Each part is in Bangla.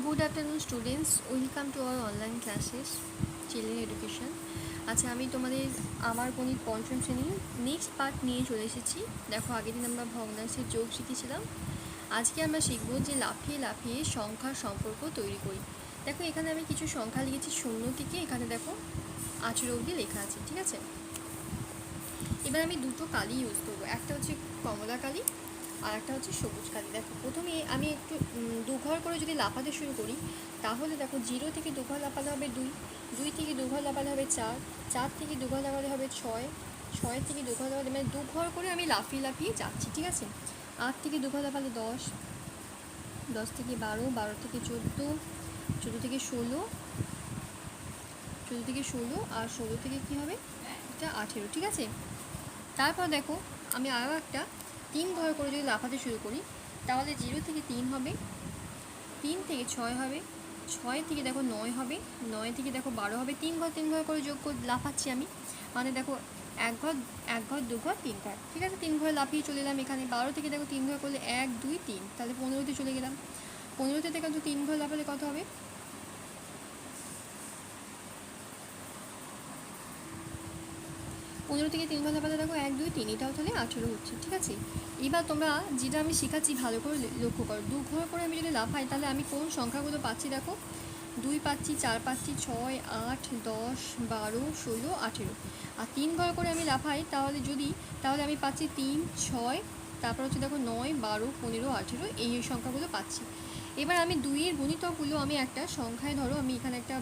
Good afternoon students, welcome to our online classes children education. আচ্ছা, আমি তোমাদের আমার গণিত পঞ্চম শ্রেণীর নেক্সট পার্ট নিয়ে চলে এসেছি। দেখো, আগের দিন আমরা ভগ্নাংশের যোগ শিখেছিলাম। আজকে আমরা শিখব যে লাফিয়ে লাফিয়ে সংখ্যার সম্পর্ক তৈরি করি। দেখো, এখানে আমি কিছু সংখ্যা লিখেছি শূন্য থেকে এখানে দেখো 18 অবধি লেখা আছে, ঠিক আছে। এবার আমি দুটো কালি ইউজ করবো, একটা হচ্ছে কমলা কালি আর একটা হচ্ছে সবুজ কালি। দেখো, প্রথমে আমি একটু দুঘর করে যদি লাফাতে শুরু করি, তাহলে দেখো 0 থেকে দুঘর লাফালে হবে 2, 2 থেকে দুঘর লাফালে হবে 4, 4 থেকে দুঘর লাফালে হবে 6, 6 থেকে দুঘর লাফালে মানে দুঘর করে আমি লাফিয়ে লাফিয়ে যাচ্ছি, ঠিক আছে। 8 থেকে দুঘর লাফালে 10, 10 থেকে 12, 12 থেকে 14, 14 থেকে 16, 14 থেকে 16 আর 16 থেকে কী হবে, এটা 18, ঠিক আছে। তারপর দেখো, আমি আরও একটা 3 ঘর করে যদি লাফাতে শুরু করি, তাহলে 0 থেকে 3 হবে, 3 থেকে 6 হবে, 6 থেকে দেখো 9 হবে, 9 থেকে দেখো 12 হবে। 3 ঘর 3 ঘর করে যোগ করে লাফাচ্ছি আমি, মানে দেখো এক ঘর 2 ঘর 3 ঘর, ঠিক আছে। 3 ঘরে লাফিয়ে চলে এলাম এখানে। 12 থেকে দেখো 3 ঘর করলে 1 2 3, তাহলে 15তে চলে গেলাম। 15তে দেখো 3 ঘর লাফালে কত হবে, 15 থেকে 3 ঘর লাফালে দেখো 1 2 3, এটাও তাহলে 18 হচ্ছে, ঠিক আছে। এবার তোমরা যেটা আমি শেখাচ্ছি ভালো করে লক্ষ্য করো। 2 ঘর করে আমি যদি লাফাই, তাহলে আমি কোন সংখ্যাগুলো পাচ্ছি দেখো, 2 পাচ্ছি, 4 পাচ্ছি, 6 8 10 12 16 18। আর 3 ঘর করে আমি লাফাই তাহলে আমি পাচ্ছি 3 6, তারপর হচ্ছে দেখো 9 12 15 18, এই সংখ্যাগুলো পাচ্ছি। এবার আমি 2 এর গুণিতকগুলো আমি একটা সংখ্যায়, ধরো আমি এখানে একটা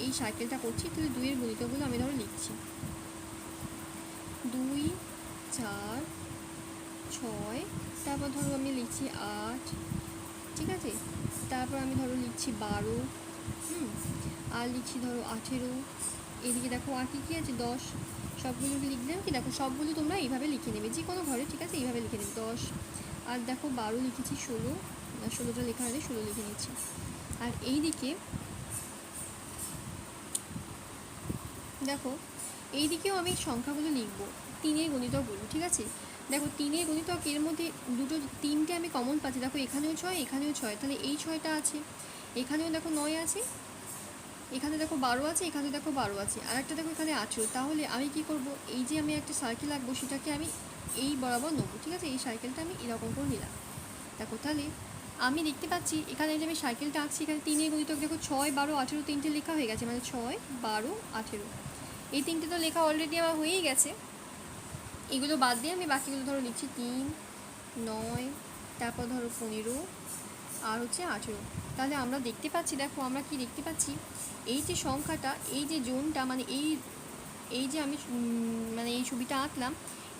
এই সাইকেলটা করছি, তাহলে 2 এর গুণিতকগুলো আমি ধরো লিখছি 2 4 6, তারপর ধরো আমি লিখছি 8, ঠিক আছে। তারপর আমি ধরো লিখছি 12, আর লিখছি ধরো 18। এদিকে দেখো আর কী আছে, 10। সবগুলো লিখলাম কি, দেখো সবগুলো তোমরা এইভাবে লিখে নেবে যে কোনো ঘরে, ঠিক আছে, এইভাবে লিখে নেবে 10। আর দেখো 12 লিখেছি, 16টা লেখা হলে 16 লিখে নিচ্ছি। আর এইদিকে দেখো, এইদিকেও আমি সংখ্যাগুলো লিখবো, 3 এর গুণিতকগুলো, ঠিক আছে। দেখো 3 এর গুণিতক, এর মধ্যে তিনটে আমি কমন পাচ্ছি। দেখো এখানেও 6 এখানেও 6, তাহলে এই 6টা আছে। এখানেও দেখো 9 আছে, এখানে দেখো 12 আছে, এখানে দেখো 12 আছে, আর একটা দেখো এখানে 18। তাহলে আমি কি করব, এই যে আমি একটা সার্কেল আঁকবো, সেটাকে আমি এই বরাবর নেবো, ঠিক আছে। এই সার্কেলটা আমি এরকম করে নিলাম। দেখো তাহলে আমি দেখতে পাচ্ছি এখানে যে আমি সাইকেলটা আঁকছি, এখানে 3 এর গুণিতক দেখো 6 12 18, তিনটে লেখা হয়ে গেছে, মানে 6 12 18। এই তিনটে তো লেখা অলরেডি আমার হয়েই গেছে। এগুলো বাদ দিয়ে আমি বাকিগুলো ধরো লিখছি 3 9, তারপর ধরো 15 আর হচ্ছে 18। তাহলে আমরা দেখতে পাচ্ছি, দেখো আমরা কি দেখতে পাচ্ছি, এই যে সংখ্যাটা, এই যে জোনটা, মানে এই যে আমি মানে এই ছবিটা আঁকলাম,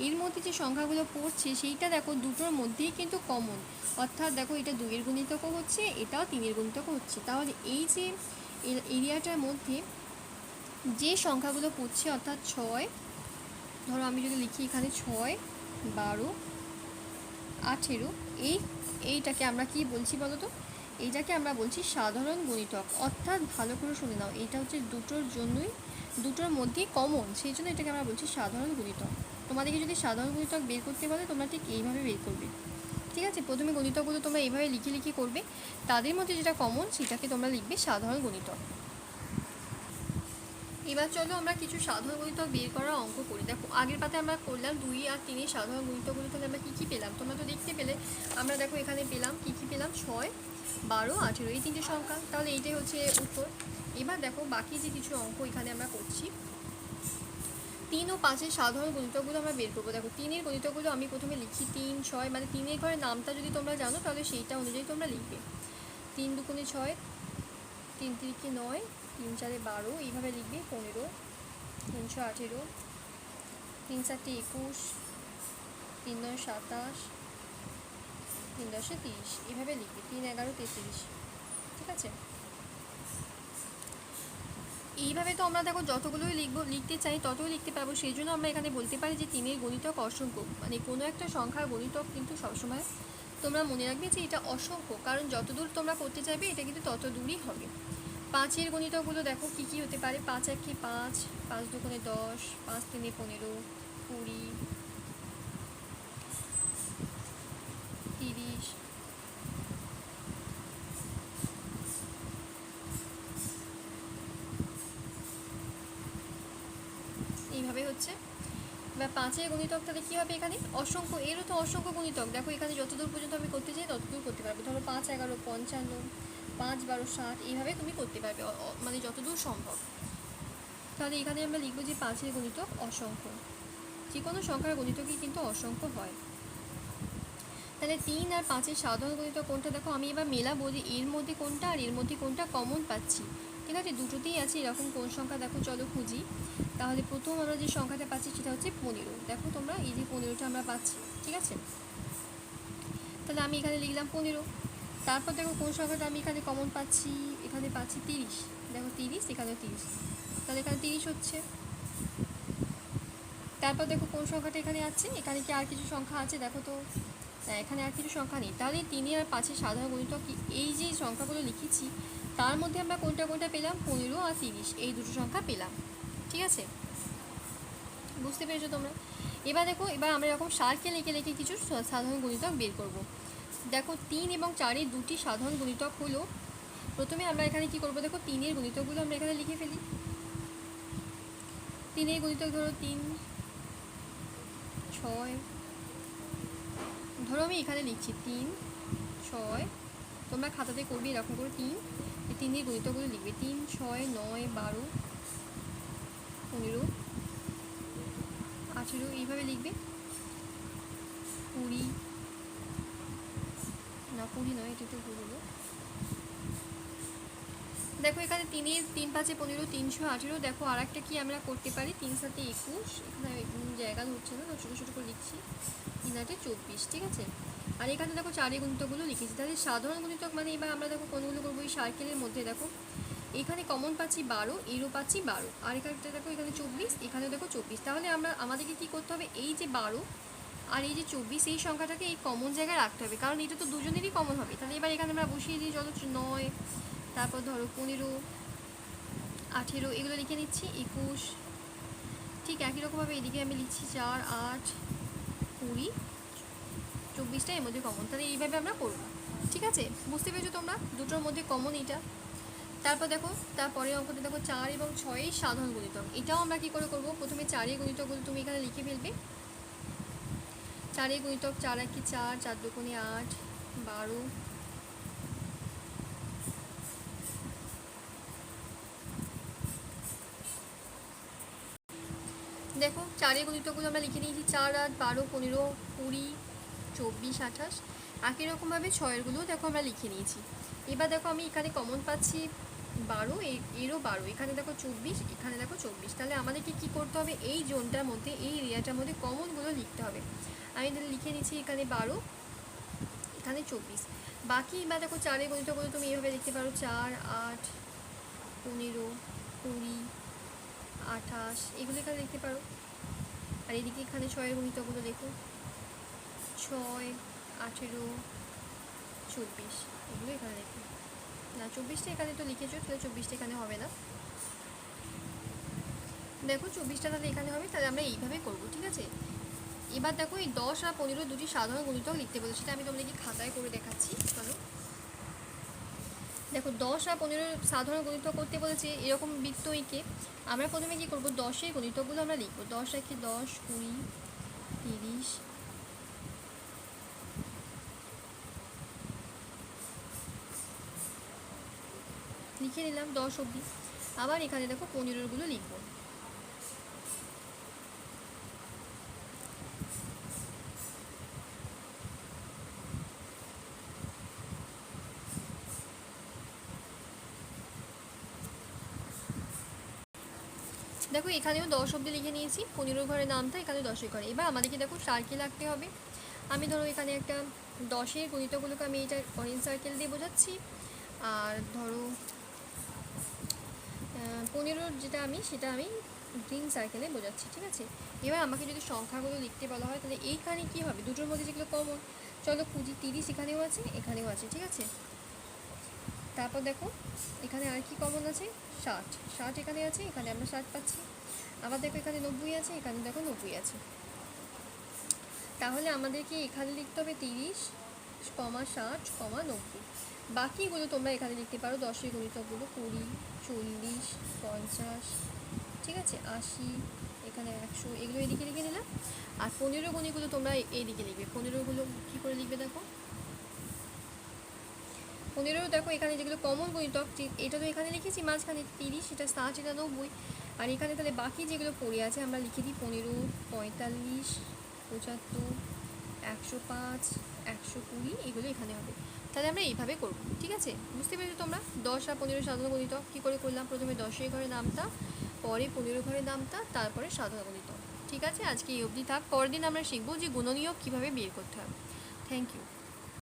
এর মধ্যে যে সংখ্যাগুলো পড়ছে সেইটা দেখো দুটোর মধ্যেই কিন্তু কমন। অর্থাৎ দেখো এটা 2 এর গুণিতকও হচ্ছে, এটাও 3 এর গুণিতকও হচ্ছে। তাহলে এই যে এরিয়াটার মধ্যে যে সংখ্যাগুলো পড়ছে, অর্থাৎ 6, ধরো আমি যদি লিখি এখানে 6 12 18, এইটাকে আমরা কি বলছি বলো তো, এইটাকে আমরা বলছি সাধারণ গুণিতক। অর্থাৎ ভালো করে শুনে নাও, এটা হচ্ছে দুটোর মধ্যেই কমন, সেই জন্য এটাকে আমরা বলছি সাধারণ গুণিতক। তোমাদেরকে যদি সাধারণ গুণিতক বের করতে বলে, তোমরা ঠিক এইভাবে বের করবে, ঠিক আছে। প্রথমে গুণিতকগুলো তোমরা এইভাবে লিখে করবে, তাদের মধ্যে যেটা কমন সেটাকে তোমরা লিখবে সাধারণ গুণিতক। এবার চলো আমরা কিছু সাধারণ গুণিতক বের করার অঙ্ক করি। দেখো আগের পাতে আমরা করলাম 2 আর 3 এর সাধারণ গুণিতকগুলো, তাহলে আমরা কী কী পেলাম তোমরা তো দেখতে পেলে। আমরা দেখো এখানে পেলাম কী পেলাম, 6 12 18, এই তিনটে সংখ্যা, তাহলে এইটাই হচ্ছে উত্তর। এবার দেখো বাকি যে কিছু অঙ্ক এখানে আমরা করছি, 3 ও 5 এর সাধারণ গুণিতকগুলো আমরা বের করবো। দেখো 3 এর গুণিতকগুলো আমি প্রথমে লিখছি 3 6, মানে 3 এর ঘরের নামটা যদি তোমরা জানো তাহলে সেইটা অনুযায়ী তোমরা লিখবে। 3 2 6, 3 3 9, 3 4 12, এইভাবে লিখবে। 15 318, 3 7 21, 3 9 27, 3 10 30, এভাবে লিখবে। 3 11 33, ঠিক আছে। এইভাবে তো আমরা দেখো যতগুলোই লিখতে চাই ততই লিখতে পারবো। সেই জন্য আমরা এখানে বলতে পারি যে 3 এর গুণিতক অসংখ্য, মানে কোনো একটা সংখ্যার গুণিতক কিন্তু সবসময় তোমরা মনে রাখবে যে এটা অসংখ্য, কারণ যত দূর তোমরা করতে চাইবে এটা কিন্তু তত দূরই হবে। 5 এর গুণিতকগুলো দেখো কী কী হতে পারে, 5 1 5, 5 2 10, 5 3 15, 20, 30, 5-এর গুণিতক তাহলে কী হবে এখানে অসংখ্য, এরও তো অসংখ্য গুণিতক। দেখো এখানে যতদূর পর্যন্ত আমি করতে চাই ততদূর করতে পারবে। ধরো 5 11 55, 5 12 60, এইভাবে তুমি করতে পারবে মানে যতদূর সম্ভব। তাহলে এখানে আমরা লিখবো যে 5-এর গুণিতক অসংখ্য। যে কোনো সংখ্যার গুণিতকই কিন্তু অসংখ্য হয়। তাহলে 3 আর 5-এর সাধারণ গুণিতক কোনটা? দেখো আমি এবার মেলাবো যে এর মধ্যে কোনটা আর এর মধ্যে কোনটা কমন পাচ্ছি। ঠিক আছে, দুটোতেই আছে এরকম কোন সংখ্যা, দেখো চলো খুঁজি। তাহলে প্রথম আমরা যে সংখ্যাটা পাচ্ছি সেটা হচ্ছে 15। দেখো তোমরা এই যে 15টা আমরা পাচ্ছি। ঠিক আছে, তাহলে আমি এখানে লিখলাম 15। তারপর দেখো কোন সংখ্যাটা আমি এখানে কমন পাচ্ছি, এখানে পাচ্ছি 30। দেখো 30, এখানেও 30, তাহলে এখানে 30 হচ্ছে। তারপর দেখো কোন সংখ্যাটা এখানে আছে, এখানে কি আর কিছু সংখ্যা আছে? দেখো তো এখানে আর কিছু সংখ্যা নেই। তাহলে 3 আর 5-এর সাধারণ গুণিতক এই যে সংখ্যাগুলো লিখেছি তার মধ্যে আমরা কোনটা কোনটা পেলাম? 15 আর 30, এই দুটো সংখ্যা পেলাম। ঠিক আছে, বুঝতে পেরেছো তোমরা? এবার দেখো, এবার আমরা এরকম সার্কেল এঁকে লিখে কিছু সাধারণ গুণিতক বের করব। দেখো 3 এবং 4-এর দুটি সাধারণ গুণিতক হলো, প্রথমে আমরা এখানে কি করব, দেখো 3-এর গুণিতকগুলো আমরা এখানে লিখে ফেলি। 3-এর গুণিতক ধরো 3 6, ধরো আমি এখানে লিখছি 3 6, তোমরা খাতাতে করবে এরকম করে 3, এই 3-এর গুণিতকগুলো লিখবে। 3 6 9 12 15 18, এইভাবে লিখবে। 20 না 20 নয়, এটা তো ভুল হলো। দেখো এখানে 3 5 15 318। দেখো আর একটা কি আমরা করতে পারি, 3 7 21, এখানে জায়গা হচ্ছে না, ছোটো ছোটো করে লিখছি। 3 8 24। ঠিক আছে, আর এখানে দেখো 4-এর গুণিতকগুলো লিখেছি। তাহলে সাধারণ গুণিতক মানে এবার আমরা দেখো কোনগুলো করবো, এই সার্কেলের মধ্যে দেখো এখানে কমন পাচ্ছি 12, এরও পাচ্ছি 12, আর এখানে দেখো এখানে 24, এখানেও দেখো 24। তাহলে আমাদেরকে কী করতে হবে, এই যে 12 আর এই যে 24, এই সংখ্যাটাকে এই কমন জায়গায় রাখতে হবে, কারণ এটা তো দুজনেরই কমন হবে। তাহলে এবার এখানে আমরা বসিয়ে দিই, চলো 9, তারপর ধরো 15 18, এগুলো লিখে নিচ্ছি। 21, ঠিক একই রকমভাবে এদিকে আমি লিখছি 4 8 20, 24টা এর মধ্যে কমন। তাহলে এইভাবে আমরা করবো। ঠিক আছে, বুঝতে পেরেছো তোমরা? দুটোর মধ্যে কমন এইটা। তারপর দেখো তারপরে অঙ্কটা দেখো 4 এবং 6-এর সাধারণ গুণিতক। এটাও আমরা কী করে করবো, প্রথমে 4-এর গুণিতকগুলো তুমি এখানে লিখে ফেলবে। 4-এর গুণিতক 4 1 4, 4 2 8 12, দেখো 4-এর গুণিতকগুলো আমরা লিখে নিয়েছি। 4 8 12 15 20 24 28, একই রকমভাবে 6-এরগুলোও দেখো আমরা লিখে নিয়েছি। এবার দেখো আমি এখানে কমন পাচ্ছি 12, এরও 12, এখানে দেখো 24, এখানে দেখো 24। তাহলে আমাদেরকে কী করতে হবে, এই জোনটার মধ্যে, এই এরিয়াটার মধ্যে কমনগুলো লিখতে হবে। আমি তাহলে লিখে নিচ্ছি এখানে 12, এখানে 24। বাকি এবার দেখো 4-এর গুণিতকগুলো তুমি এইভাবে লিখতে পারো, 4 8 15 20 28, এগুলো এখানে লিখতে পারো। আর এদিকে এখানে 6-এর গুণিতকগুলো দেখো, 6 18 24, এগুলো এখানে লিখবে না। 24টা এখানে তো লিখেছো, তাহলে 24টা এখানে হবে না। দেখো 24টা তাহলে এখানে হবে। তাহলে আমরা এইভাবে করবো। ঠিক আছে, এবার দেখো এই 10 আর 15 দুটি সাধারণ গুণিতক লিখতে বলেছে, সেটা আমি তোমাদেরকে খাতায় করে দেখাচ্ছি। চলো দেখো 10 আর 15 সাধারণ গুণিতক করতে বলেছে এরকম বৃত্ত এঁকে। আমরা প্রথমে কী করবো, 10-এর গুণিতকগুলো আমরা লিখবো। 10 1 10 20 30, লিখে নিলাম 10 অবধি। আবার এখানে দেখো 15-গুলো লিখবো। দেখো এখানেও 10 অবধি লিখে নিয়েছি, 15 ঘরের নামটা এখানে 10-এর ঘরে। এবার আমাদেরকে দেখো সার্কেল আঁকতে হবে। আমি ধরো এখানে একটা 10-এর গুণিতকগুলোকে আমি এটা অরেঞ্জ সার্কেল দিয়ে বোঝাচ্ছি, আর ধরো 15 যেটা সেটা আমি গ্রিন সার্কেলে বোঝাচ্ছি। ঠিক আছে, এবার আমাকে যদি সংখ্যাগুলো লিখতে বলা হয় তাহলে এইখানে কী হবে, দুটোর মধ্যে যেগুলো কমন, চলো খুঁজি। 30 এখানেও আছে, এখানেও আছে। ঠিক আছে, তারপর দেখো এখানে আর কি কমন আছে, 60 এখানে আছে, এখানে আমরা 60 পাচ্ছি। আবার দেখো এখানে 90 আছে, এখানে দেখো 90 আছে। তাহলে আমাদেরকে এখানে লিখতে হবে 30, 60, 90। বাকিগুলো তোমরা এখানে লিখতে পারো। 10-এর গুণিতকগুলো 20 40 50, ঠিক আছে, 80, এখানে এখানে 100, এগুলো এদিকে লিখে নিলাম। আর 15 গণিতগুলো তোমরা এইদিকে লিখবে। 15গুলো কী করে লিখবে দেখো, 15 দেখো এখানে যেগুলো কমন গণিতক, এটা তো এখানে লিখেছি মাঝখানে 30, এটা 60, এটা 90। আর এখানে তাহলে বাকি যেগুলো পড়ে আছে আমরা লিখে দিই 15, 45, 75, 105, 120, এগুলো এখানে হবে। তাহলে আমরা এইভাবে করব, ঠিক আছে? বুঝতে পেরেছো তোমরা? 10 আর 15 সাধারণ গণিতক কী করে করলাম, প্রথমে 10 ঘরে নামতা, পরে 15 ঘরে নামতা, তারপরে সাধারণ গণিতক। ঠিক আছে, আজকে এই অবধি থাক। পরের দিন আমরা শিখবো যে গুণনীয়ক কীভাবে বের করতে হবে। Thank you.